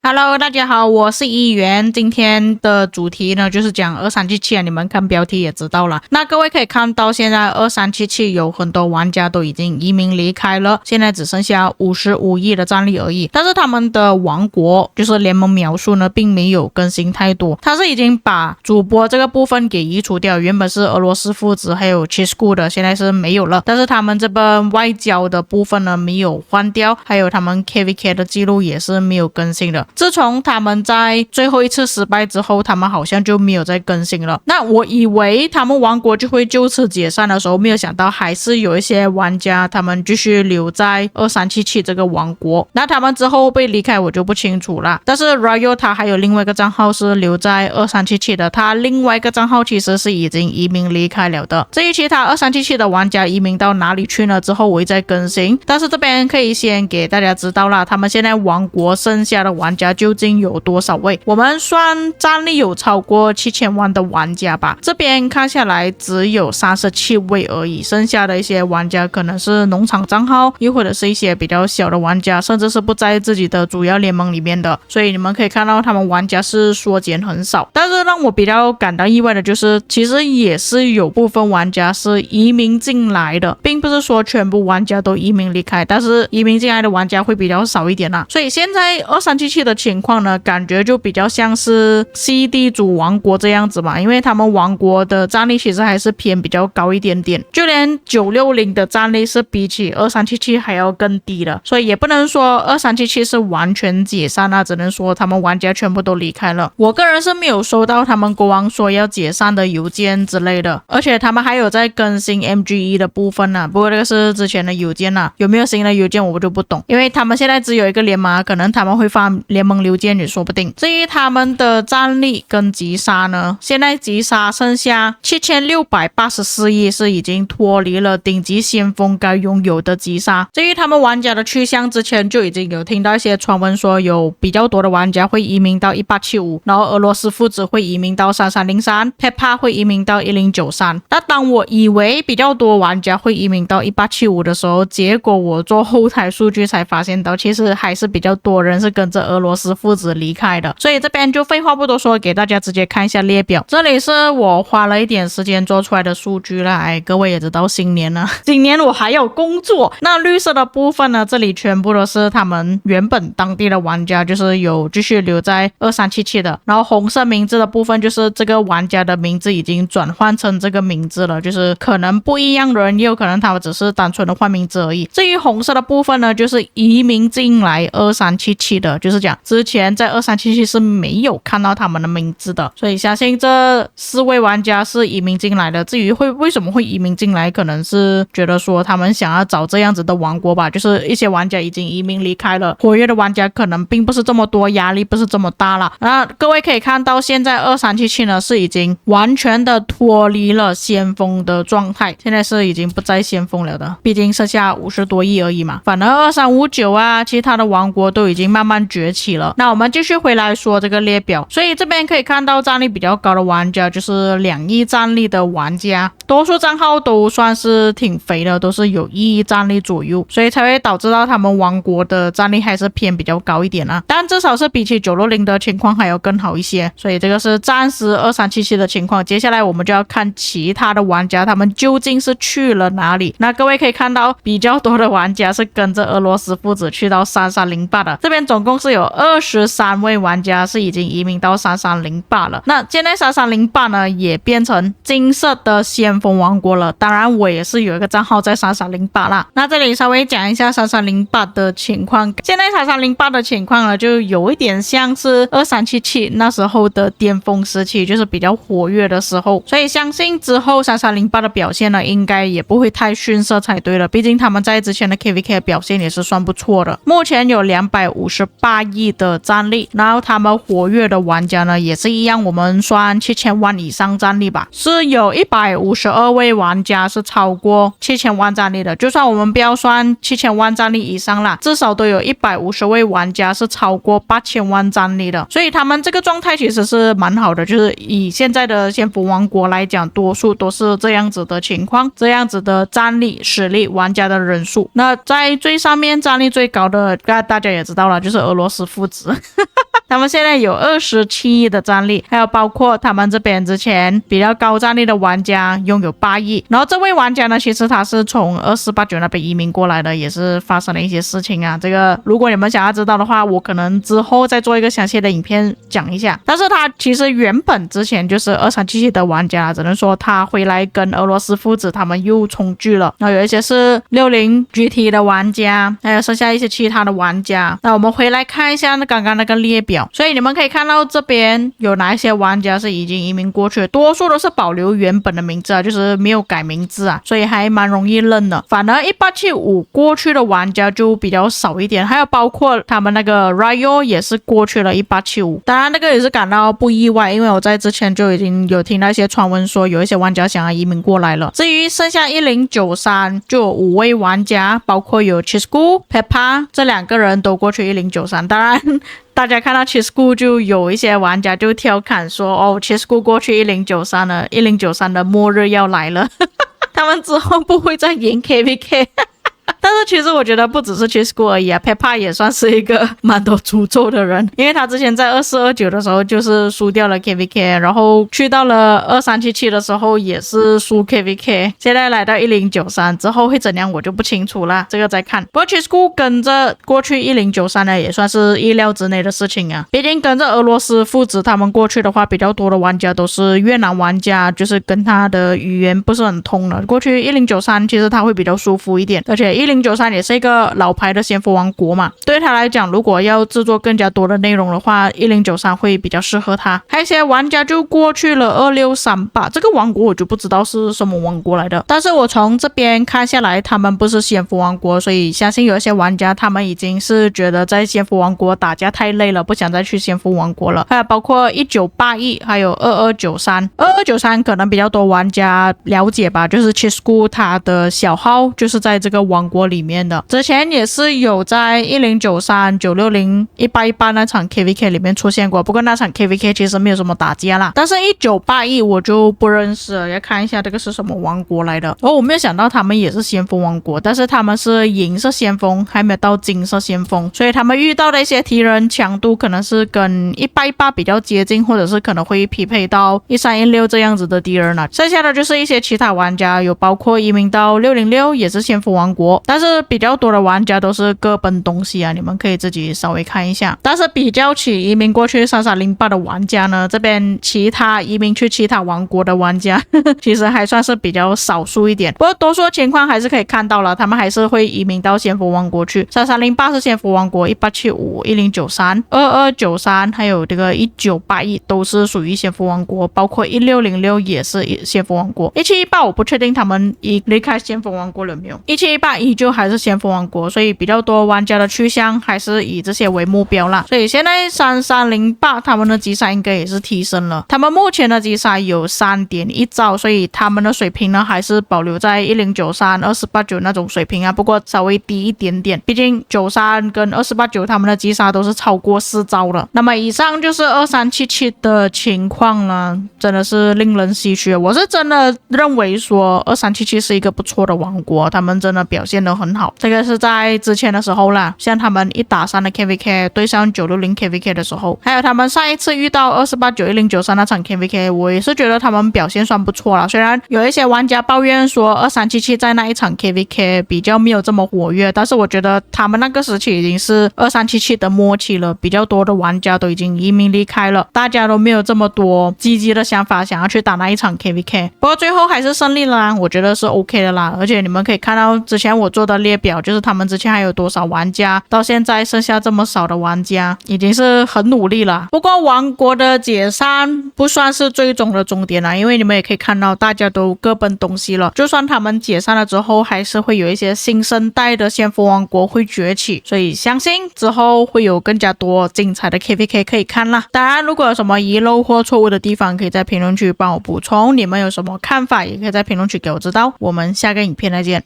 Hello， 大家好，我是议员。今天的主题呢，就是讲2377啊，你们看标题也知道了。那各位可以看到，现在2377有很多玩家都已经移民离开了，现在只剩下55亿的战力而已。但是他们的王国，就是联盟描述呢，并没有更新太多，他是已经把主播这个部分给移除掉，原本是俄罗斯父子还有 Chisco 的，现在是没有了。但是他们这边外交的部分呢，没有换掉，还有他们 KVK 的记录也是没有更新的。自从他们在最后一次失败之后，他们好像就没有再更新了。那我以为他们王国就会就此解散的时候，没有想到还是有一些玩家他们继续留在2377这个王国。那他们之后被离开我就不清楚了。但是 Royal 他还有另外一个账号是留在2377的，他另外一个账号其实是已经移民离开了的。至于其他2377的玩家移民到哪里去呢？之后我会再更新。但是这边可以先给大家知道啦，他们现在王国剩下的玩家究竟有多少位？我们算战力有超过7000万的玩家吧，这边看下来只有37位而已，剩下的一些玩家可能是农场账号，又或者是一些比较小的玩家，甚至是不在自己的主要联盟里面的，所以你们可以看到他们玩家是缩减很少。但是让我比较感到意外的就是，其实也是有部分玩家是移民进来的，并不是说全部玩家都移民离开，但是移民进来的玩家会比较少一点啦。所以现在2377的情况呢，感觉就比较像是 CD 主王国这样子嘛，因为他们王国的战力其实还是偏比较高一点点，就连960的战力是比起2377还要更低的，所以也不能说2377是完全解散啊，只能说他们玩家全部都离开了。我个人是没有收到他们国王说要解散的邮件之类的，而且他们还有在更新 MGE 的部分啊，不过这个是之前的邮件啊，有没有新的邮件我就不懂，因为他们现在只有一个联盟，可能他们会发联盟邮件也说不定。至于他们的战力跟击杀呢，现在击杀剩下7684亿，是已经脱离了顶级先锋该拥有的击杀。至于他们玩家的去向，之前就已经有听到一些传闻说有比较多的玩家会移民到1875，然后俄罗斯父子会移民到3303， Peppa 会移民到1093。那当我以为比较多玩家会移民到1875的时候，结果我做后台数据才发现到，其实还是比较多人是跟着俄罗斯父子离开的。所以这边就废话不多说，给大家直接看一下列表。这里是我花了一点时间做出来的数据啦，各位也知道新年了，今年我还有工作。那绿色的部分呢，这里全部都是他们原本当地的玩家，就是有继续留在2377的。然后红色名字的部分，就是这个玩家的名字已经转换成这个名字了，就是可能不一样的人，也有可能他们只是单纯的换名字而已。至于红色的部分呢，就是移民进来2377的，就是讲之前在2377是没有看到他们的名字的，所以相信这4位玩家是移民进来的。至于为什么会移民进来，可能是觉得说他们想要找这样子的王国吧，就是一些玩家已经移民离开了，活跃的玩家可能并不是这么多，压力不是这么大了。那各位可以看到，现在2377呢是已经完全的脱离了先锋的状态，现在是已经不再先锋了的，毕竟剩下50多亿而已嘛。反而2359啊，其他的王国都已经慢慢崛起了。那我们继续回来说这个列表，所以这边可以看到战力比较高的玩家就是2亿战力的玩家，多数账号都算是挺肥的，都是有1亿战力左右，所以才会导致到他们王国的战力还是偏比较高一点啊，但至少是比起960的情况还要更好一些。所以这个是暂时2377的情况。接下来我们就要看其他的玩家他们究竟是去了哪里。那各位可以看到比较多的玩家是跟着俄罗斯父子去到3308的，这边总共是有23位玩家是已经移民到3308了。那现在3308呢也变成金色的先锋王国了，当然我也是有一个账号在3308啦。那这里稍微讲一下3308的情况，现在3308的情况呢就有一点像是2377那时候的巅峰时期，就是比较活跃的时候，所以相信之后3308的表现呢应该也不会太逊色才对了，毕竟他们在之前的 KVK 的表现也是算不错的。目前有258亿亿的战力，然后他们活跃的玩家呢也是一样，我们算7000万以上战力吧，是有152位玩家是超过7000万战力的，就算我们不要算7000万战力以上啦，至少都有150位玩家是超过8000万战力的，所以他们这个状态其实是蛮好的，就是以现在的仙福王国来讲，多数都是这样子的情况，这样子的战力、实力、玩家的人数。那在最上面战力最高的，大家也知道了，就是俄罗斯父子。他们现在有27亿的战力，还有包括他们这边之前比较高战力的玩家拥有8亿。然后这位玩家呢，其实他是从2489那边移民过来的，也是发生了一些事情啊。这个如果你们想要知道的话，我可能之后再做一个详细的影片讲一下。但是他其实原本之前就是2377的玩家，只能说他回来跟俄罗斯父子他们又重聚了。然后有一些是60 GT 的玩家，还有剩下一些其他的玩家。那我们回来看一下刚刚那个列表。所以你们可以看到这边有哪一些玩家是已经移民过去的，多数都是保留原本的名字啊，就是没有改名字啊，所以还蛮容易认的。反而1875过去的玩家就比较少一点，还有包括他们那个 Ryo 也是过去了1875，当然那个也是感到不意外，因为我在之前就已经有听到一些传闻说有一些玩家想要移民过来了。至于剩下1093就有5位玩家，包括有 Chisco、Peppa 这2个人都过去1093，当然大家看到 Chisco 就有一些玩家就调侃说，哦 Chisco 过去1093了，1093的末日要来了。他们之后不会再赢 KVK。但是其实我觉得不只是 Chisco 而已啊 ，Peppa 也算是一个蛮多诅咒的人，因为他之前在2429的时候就是输掉了 KVK， 然后去到了2377的时候也是输 KVK， 现在来到1093之后会怎样我就不清楚啦，这个再看。不过 Chisco 跟着过去1093呢也算是意料之内的事情啊，毕竟跟着俄罗斯父子他们过去的话，比较多的玩家都是越南玩家，就是跟他的语言不是很通了。过去1093其实他会比较舒服一点，而且1093也是一个老牌的仙福王国嘛，对他来讲，如果要制作更加多的内容的话，1093会比较适合他。还有一些玩家就过去了2638，这个王国我就不知道是什么王国来的，但是我从这边看下来，他们不是仙福王国，所以相信有一些玩家他们已经是觉得在仙福王国打架太累了，不想再去仙福王国了。还有包括1981，还有2293可能比较多玩家了解吧，就是 Chisco 他的小号就是在这个王国里面的，之前也是有在1093、960、1818那场 KVK 里面出现过，不过那场 KVK 其实没有什么打架啦。但是1981我就不认识了，要看一下这个是什么王国来的。我没有想到他们也是先锋王国，但是他们是银色先锋，还没有到金色先锋，所以他们遇到的一些敌人强度可能是跟1818比较接近，或者是可能会匹配到1316这样子的敌人了。剩下的就是一些其他玩家，有包括移民到606也是先锋王国，但是比较多的玩家都是各奔东西啊，你们可以自己稍微看一下。但是比较起移民过去3308的玩家呢，这边其他移民去其他王国的玩家其实还算是比较少数一点，不过多数情况还是可以看到了，他们还是会移民到仙福王国去。3308是仙福王国，1875、1093、2293还有这个1981都是属于仙福王国，包括1606也是仙福王国。1718我不确定他们已离开仙福王国了没有，1718依旧还是仙福王国，所以比较多玩家的去向还是以这些为目标啦。所以现在3308他们的击杀应该也是提升了，他们目前的击杀有 3.1 兆，所以他们的水平呢还是保留在1093、2489那种水平啊，不过稍微低一点点，毕竟93跟2489他们的击杀都是超过4兆了。那么以上就是2377的情况了，真的是令人唏嘘。我是真的认为说2377是一个不错的王国，他们真的表现得很好，这个是在之前的时候啦，像他们1-3的 KVK 对上960 KVK 的时候，还有他们上一次遇到24891 1093那场 KVK， 我也是觉得他们表现算不错啦。虽然有一些玩家抱怨说2377在那一场 KVK 比较没有这么活跃，但是我觉得他们那个时期已经是2377的末期了，比较多的玩家都已经移民离开了，大家都没有这么多积极的想法想要去打那一场 KVK， 不过最后还是胜利了啦，我觉得是 OK 的啦。而且你们可以看到之前我做的列表，就是他们之前还有多少玩家，到现在剩下这么少的玩家，已经是很努力了。不过王国的解散不算是最终的终点啦，因为你们也可以看到大家都各奔东西了，就算他们解散了之后，还是会有一些新生代的先锋王国会崛起，所以相信之后会有更加多精彩的 KVK 可以看啦。当然如果有什么遗漏或错误的地方，可以在评论区帮我补充，你们有什么看法也可以在评论区给我知道。我们下个影片再见。